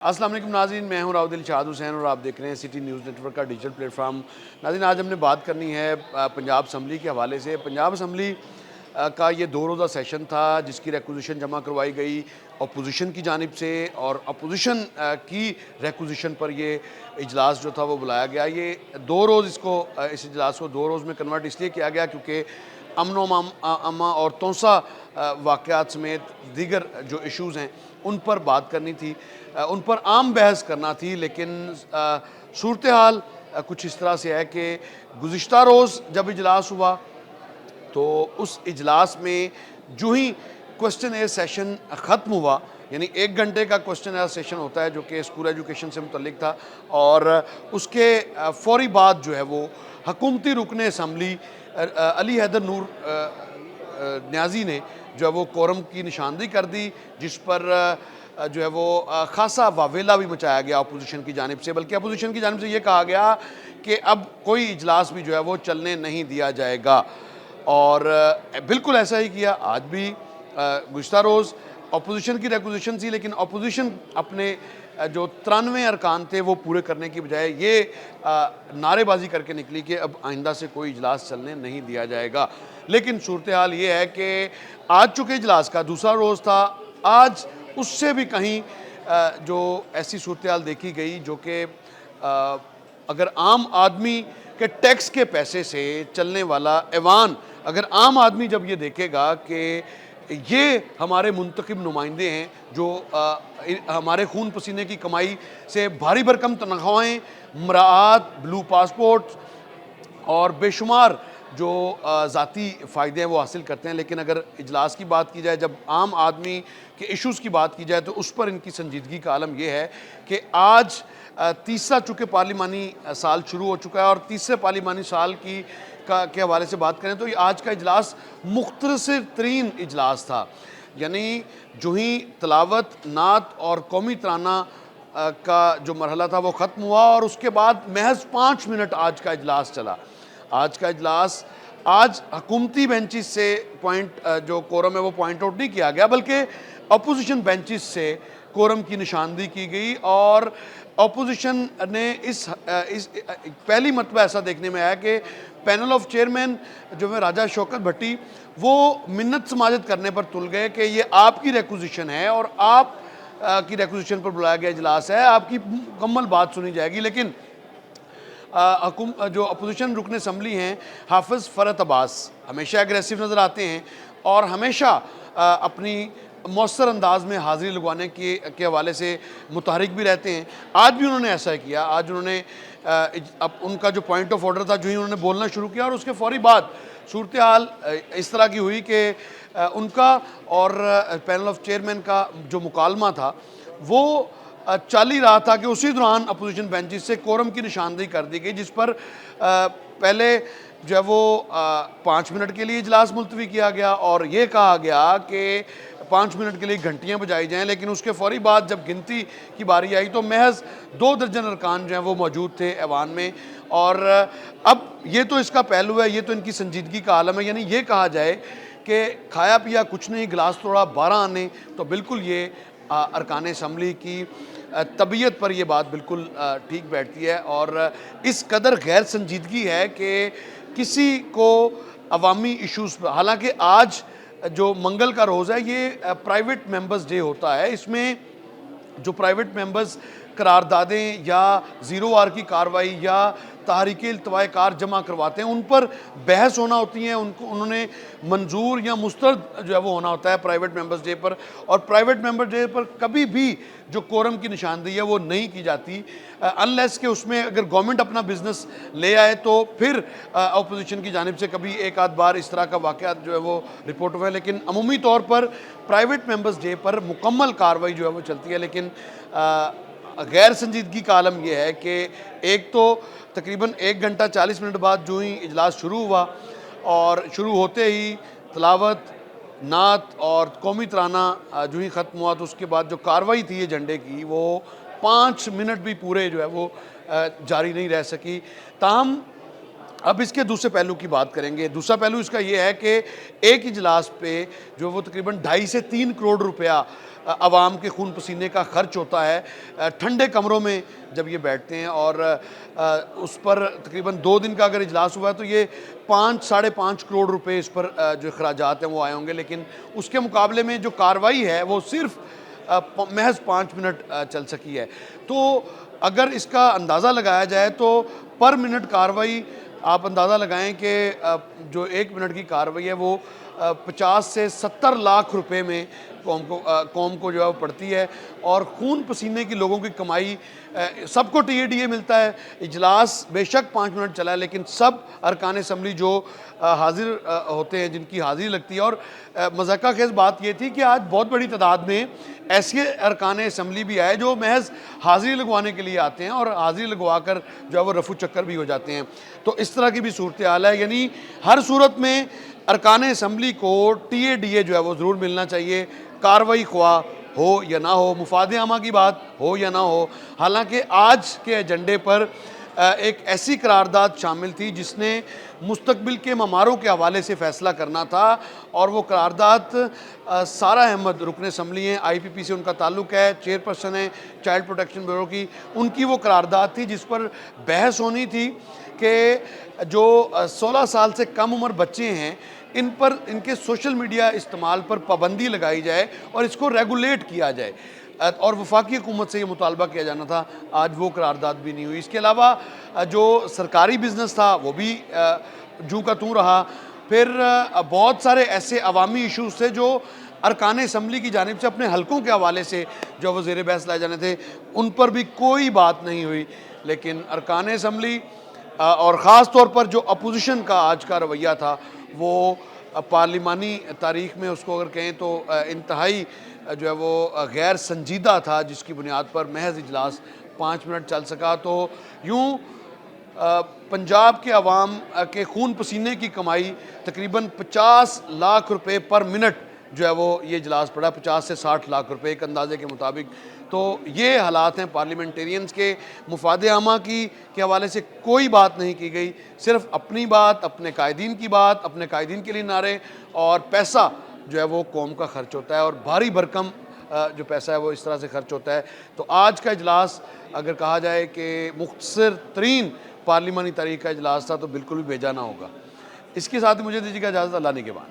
अस्सलाम वालेकुम नाज़रीन, मैं हूं राउदिल शाद हुसैन और आप देख रहे हैं सिटी न्यूज़ नेटवर्क का डिजिटल प्लेटफॉर्म। नाज़रीन, आज हमने बात करनी है पंजाब असम्बली के हवाले से। पंजाब असम्बली का ये 2 रोज़ा सेशन था जिसकी रिक्विजिशन जमा करवाई गई अपोजिशन की जानिब से, और अपोजिशन की रिक्विजिशन पर ये इजलास जो था वो बुलाया गया। ये 2 रोज़ इस इजलास को 2 रोज़ में कन्वर्ट इसलिए किया गया क्योंकि अमन और तोसा वाक़यात समेत दीगर जो इशूज़ हैं उन पर बात करनी थी, उन पर आम बहस करना थी। लेकिन सूरत हाल कुछ इस तरह से है कि गुज़िश्ता रोज़ जब इजलास हुआ तो उस इजलास में जो ही क्वेश्चन एयर सेशन ख़त्म हुआ, यानी 1 घंटे का क्वेश्चन एयर सेशन होता है जो कि स्कूल एजुकेशन से मुतल्लिक था, और उसके फ़ौरी बाद जो है वो हकूमती रुकन असम्बली अली हैदर नूर न्याजी ने जो है वो कोरम की निशानदेही कर दी, जिस पर जो है वो ख़ासा वावेला भी मचाया गया अपोजिशन की जानिब से। बल्कि अपोजिशन की जानिब से ये कहा गया कि अब कोई इजलास भी जो है वो चलने नहीं दिया जाएगा, और बिल्कुल ऐसा ही किया। आज भी गुज़िश्ता रोज़ अपोजिशन की रिक्विजिशन थी, लेकिन अपोजिशन अपने जो 93 अरकान थे वो पूरे करने की बजाय ये नारेबाजी करके निकली कि अब आइंदा से कोई इजलास चलने नहीं दिया जाएगा। लेकिन सूरत हाल ये है कि आज चूँकि इजलास का दूसरा रोज़ था, आज उससे भी कहीं जो ऐसी सूरत हाल देखी गई जो कि अगर आम आदमी के टैक्स के पैसे से चलने वाला ऐवान, अगर आम आदमी जब ये देखेगा कि ये हमारे मुंतखब नुमाइंदे हैं जो हमारे खून पसीने की कमाई से भारी भरकम तनख्वाहें, मराआत, ब्लू पासपोर्ट और बेशुमार जो ज़ाती फ़ायदे हैं वो हासिल करते हैं, लेकिन अगर इजलास की बात की जाए, जब आम आदमी के इश्यूज़ की बात की जाए, तो उस पर इनकी संजीदगी का आलम यह है कि आज तीसरा चूँकि पार्लिमानी साल शुरू हो चुका है, और तीसरे पार्लिमानी साल के हवाले से बात करें तो ये आज का इजलास मुख्तसर तरीन इजलास था। यानी जो ही तलावत, नात और कौमी तराना का जो मरहला था वो ख़त्म हुआ, और उसके बाद महज 5 मिनट आज का इजलास चला। आज का इजलास आज हकूमती बेंचिस से जो कोरम है वो पॉइंट आउट नहीं किया गया, बल्कि अपोजिशन बेंचिस से कोरम की निशानदेही की गई। और अपोजिशन ने इस पहली मरतबा ऐसा देखने में आया कि पैनल ऑफ चेयरमैन जो है राजा शौकत भट्टी, वो मिन्नत समाजत करने पर तुल गए कि ये आपकी रिक्विजिशन है और आप की रिक्विजिशन पर बुलाया गया इजलास है, आपकी मुकम्मल बात सुनी जाएगी। लेकिन जो अपोजिशन रुकन असम्बली हैं हाफिज़ फ़रत अब्बास हमेशा एग्रेसिव नज़र आते हैं और हमेशा अपनी मौसर अंदाज में हाज़िरी लगवाने के हवाले से मुतहरिक भी रहते हैं। आज भी उन्होंने ऐसा किया। आज उन्होंने अब उनका जो पॉइंट ऑफ ऑर्डर था, जो ही उन्होंने बोलना शुरू किया, और उसके फ़ौरी बाद सूरत हाल इस तरह की हुई कि उनका और पैनल ऑफ चेयरमैन का जो मुकालमा था वो चल ही रहा था कि उसी दौरान अपोजिशन बेंचेस से कोरम की निशानदेही कर दी गई, जिस पर पहले जो है वो 5 मिनट के लिए इजलास मुलतवी किया गया और ये कहा गया कि 5 मिनट के लिए घंटियाँ बजाई जाएँ। लेकिन उसके फ़ौरी बाद जब गिनती की बारी आई तो महज 2 दर्जन अरकान जो हैं वो मौजूद थे ऐवान में। और अब ये तो इसका पहलू है, ये तो इनकी संजीदगी का आलम है। यानी ये कहा जाए कि खाया पिया कुछ नहीं, गिलास तोड़ा 12 आने, तो बिल्कुल ये अरकान असम्बली की तबीयत पर यह बात बिल्कुल ठीक बैठती है। और इस कदर गैर संजीदगी है कि किसी को अवामी इश्यूज़ पर, हालांकि आज जो मंगल का रोज़ है ये प्राइवेट मेंबर्स डे होता है, इसमें जो प्राइवेट मेंबर्स करारदादें या ज़ीरो आर की कार्रवाई या तहरीक इल्तवाए कार जमा करवाते हैं उन पर बहस होना होती है, उन्होंने मंजूर या मुस्तरद जो है वो होना होता है प्राइवेट मेंबर्स डे पर। और प्राइवेट मेंबर डे पर कभी भी जो कोरम की निशानदेही है वो नहीं की जाती, अनलेस कि उसमें अगर गवर्नमेंट अपना बिजनेस ले आए तो फिर अपोजिशन की जानिब से कभी एक आध बार इस तरह का वाक़या जो है वो रिपोर्ट हुआ है। लेकिन अमूमी तौर पर प्राइवेट मेंबर्स डे पर मुकम्मल कार्रवाई जो है वो चलती है। लेकिन गैर संजीदगी का आलम यह है कि एक तो तकरीबन 1 घंटा 40 मिनट बाद जो ही इजलास शुरू हुआ, और शुरू होते ही तलावत, नात और कौमी तराना जो ही ख़त्म हुआ, तो उसके बाद जो कार्रवाई थी एजेंडे की वो 5 मिनट भी पूरे जो है वो जारी नहीं रह सकी। ताहम अब इसके दूसरे पहलू की बात करेंगे। दूसरा पहलू इसका ये है कि एक इजलास पे जो वो तकरीबन 2.5 से 3 करोड़ रुपया आवाम के खून पसीने का खर्च होता है ठंडे कमरों में जब ये बैठते हैं, और उस पर तकरीबन 2 दिन का अगर इजलास हुआ है तो ये 5-5.5 करोड़ रुपए इस पर जो अखराजात हैं वो आए होंगे। लेकिन उसके मुकाबले में जो कार्रवाई है वो सिर्फ महज 5 मिनट चल सकी है। तो अगर इसका अंदाज़ा लगाया जाए तो पर मिनट कार्रवाई आप अंदाज़ा लगाएं कि जो 1 मिनट की कार्रवाई है वो 50 से 70 लाख रुपए में कौम को जो है वो पड़ती है। और खून पसीने की लोगों की कमाई, सबको टीएडीए मिलता है। इजलास बेशक 5 मिनट चला है लेकिन सब अरकान असम्बली जो हाजिर होते हैं, जिनकी हाज़िरी लगती है। और मज़ाक़ा खेज़ बात ये थी कि आज बहुत बड़ी तादाद में ऐसे अरकान असम्बली भी आए जो महज हाज़िरी लगवाने के लिए आते हैं और हाज़िरी लगवा कर जो है वो रफू चक्कर भी हो जाते हैं। तो इस तरह की भी सूरत हाल है। यानी हर सूरत में अरकान असम्बली को टीएडीए जो है वो ज़रूर मिलना चाहिए, कार्रवाई ख्वाह हो या ना हो, मुफाद आमा की बात हो या ना हो। हालांकि आज के एजेंडे पर एक ऐसी करारदाद शामिल थी जिसने मुस्तकबिल के ममारों के हवाले से फ़ैसला करना था, और वो करारदाद सारा अहमद रुकन असम्बली हैं, IPP से उनका ताल्लुक़ है, चेयरपर्सन है चाइल्ड प्रोटेक्शन ब्यूरो की, उनकी वो करारदाद थी जिस पर बहस होनी थी कि जो 16 साल से कम उम्र बच्चे हैं इन पर, इनके सोशल मीडिया इस्तेमाल पर पाबंदी लगाई जाए और इसको रेगुलेट किया जाए। और वफाकी हुकूमत से ये मुतालबा किया जाना था, आज वो करारदाद भी नहीं हुई। इसके अलावा जो सरकारी बिज़नेस था वो भी जू का तू रहा। फिर बहुत सारे ऐसे अवामी इशूज़ थे जो अरकान असम्बली की जानिब से अपने हलकों के हवाले से जो वज़ीर बहस लाए जाने थे, उन पर भी कोई बात नहीं हुई। लेकिन अरकान असम्बली और ख़ास तौर पर जो अपोजिशन का आज का रवैया था वो पार्लिमानी तारीख़ में उसको अगर कहें तो इंतहाई जो है वो गैर संजीदा था, जिसकी बुनियाद पर महज इजलास 5 मिनट चल सका। तो यूँ पंजाब के अवाम के खून पसीने की कमाई तकरीबन 50 लाख रुपए पर मिनट जो है वो ये इजलास पड़ा, 50 से 60 लाख रुपए एक अंदाजे के मुताबिक। तो ये हालात हैं पार्लियामेंटेरियंस के। मुफाद आमा की के हवाले से कोई बात नहीं की गई, सिर्फ अपनी बात, अपने कायदीन की बात, अपने कायदीन के लिए नारे, और पैसा जो है वो कौम का खर्च होता है और भारी भरकम जो पैसा है वो इस तरह से खर्च होता है। तो आज का इजलास अगर कहा जाए कि मुख्तसर तरीन पार्लिमानी तारीख़ का इजलास था तो बिल्कुल भी बेजाना होगा। इसके साथ ही मुझे दीजिएगा इजाज़त, अल्लाह ने के बाद।